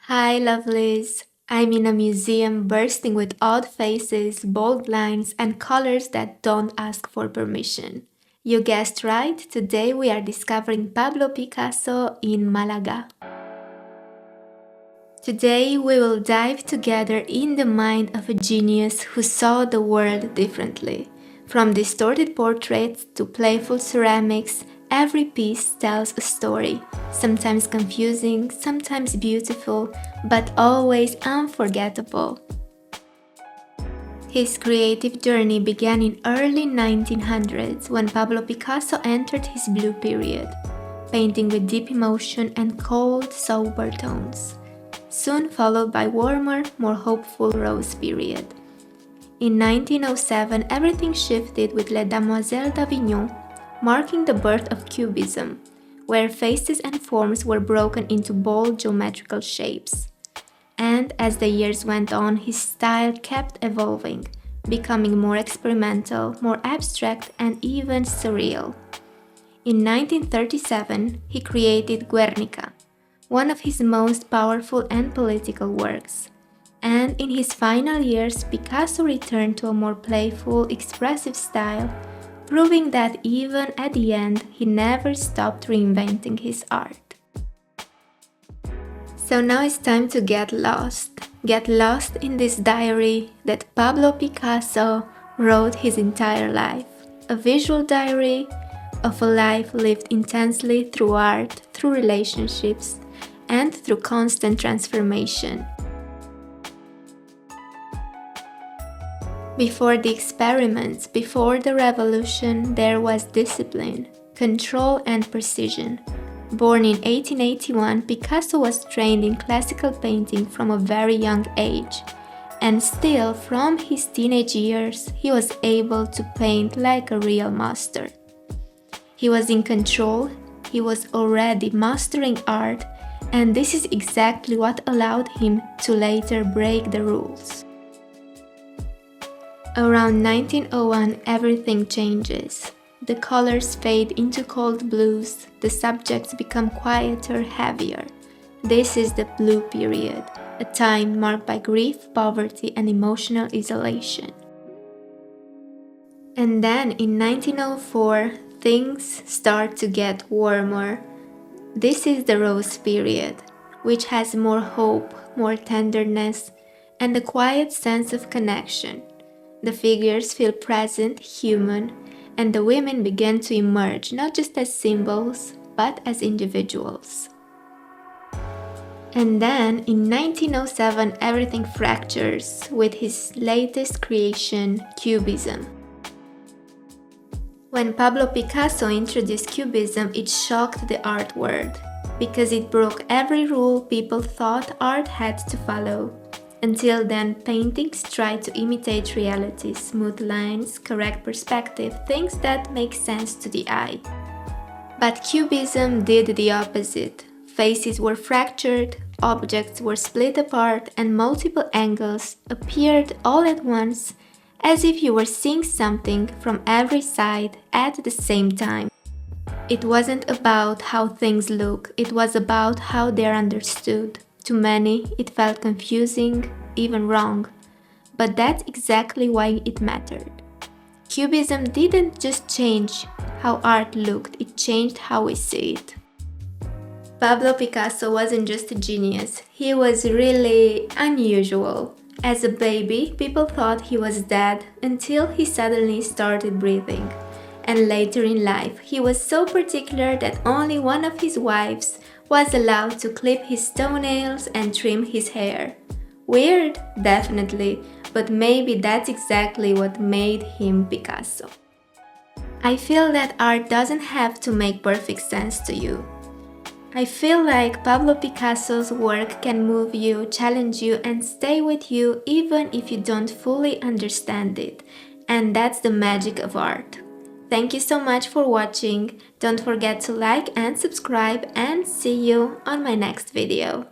Hi lovelies! I'm in a museum bursting with odd faces, bold lines and colors that don't ask for permission. You guessed right, today we are discovering Pablo Picasso in Malaga. Today we will dive together in the mind of a genius who saw the world differently. From distorted portraits to playful ceramics, every piece tells a story, sometimes confusing, sometimes beautiful, but always unforgettable. His creative journey began in early 1900s when Pablo Picasso entered his Blue Period, painting with deep emotion and cold, sober tones, soon followed by warmer, more hopeful Rose Period. In 1907, everything shifted with Les Demoiselles d'Avignon, marking the birth of Cubism, where faces and forms were broken into bold geometrical shapes. And as the years went on, his style kept evolving, becoming more experimental, more abstract, and even surreal. In 1937, he created Guernica, one of his most powerful and political works. And in his final years, Picasso returned to a more playful, expressive style, proving that even at the end, he never stopped reinventing his art. So now it's time to get lost. Get lost in this diary that Pablo Picasso wrote his entire life. A visual diary of a life lived intensely through art, through relationships, and through constant transformation. Before the experiments, before the revolution, there was discipline, control and precision. Born in 1881, Picasso was trained in classical painting from a very young age, and still from his teenage years, he was able to paint like a real master. He was in control, he was already mastering art, and this is exactly what allowed him to later break the rules. Around 1901, everything changes. The colors fade into cold blues, the subjects become quieter, heavier. This is the Blue Period, a time marked by grief, poverty, and emotional isolation. And then in 1904, things start to get warmer. This is the Rose Period, which has more hope, more tenderness, and a quiet sense of connection. The figures feel present, human, and the women begin to emerge not just as symbols, but as individuals. And then, in 1907, everything fractures with his latest creation, Cubism. When Pablo Picasso introduced Cubism, it shocked the art world, because it broke every rule people thought art had to follow. Until then, paintings tried to imitate reality, smooth lines, correct perspective, things that make sense to the eye. But Cubism did the opposite. Faces were fractured, objects were split apart, and multiple angles appeared all at once, as if you were seeing something from every side at the same time. It wasn't about how things look, it was about how they're understood. To many, it felt confusing, even wrong, but that's exactly why it mattered. Cubism didn't just change how art looked, it changed how we see it. Pablo Picasso wasn't just a genius, he was really unusual. As a baby, people thought he was dead until he suddenly started breathing. And later in life, he was so particular that only one of his wives was allowed to clip his toenails and trim his hair. Weird, definitely, but maybe that's exactly what made him Picasso. I feel that art doesn't have to make perfect sense to you. I feel like Pablo Picasso's work can move you, challenge you, and stay with you even if you don't fully understand it. And that's the magic of art. Thank you so much for watching. Don't forget to like and subscribe, and see you on my next video.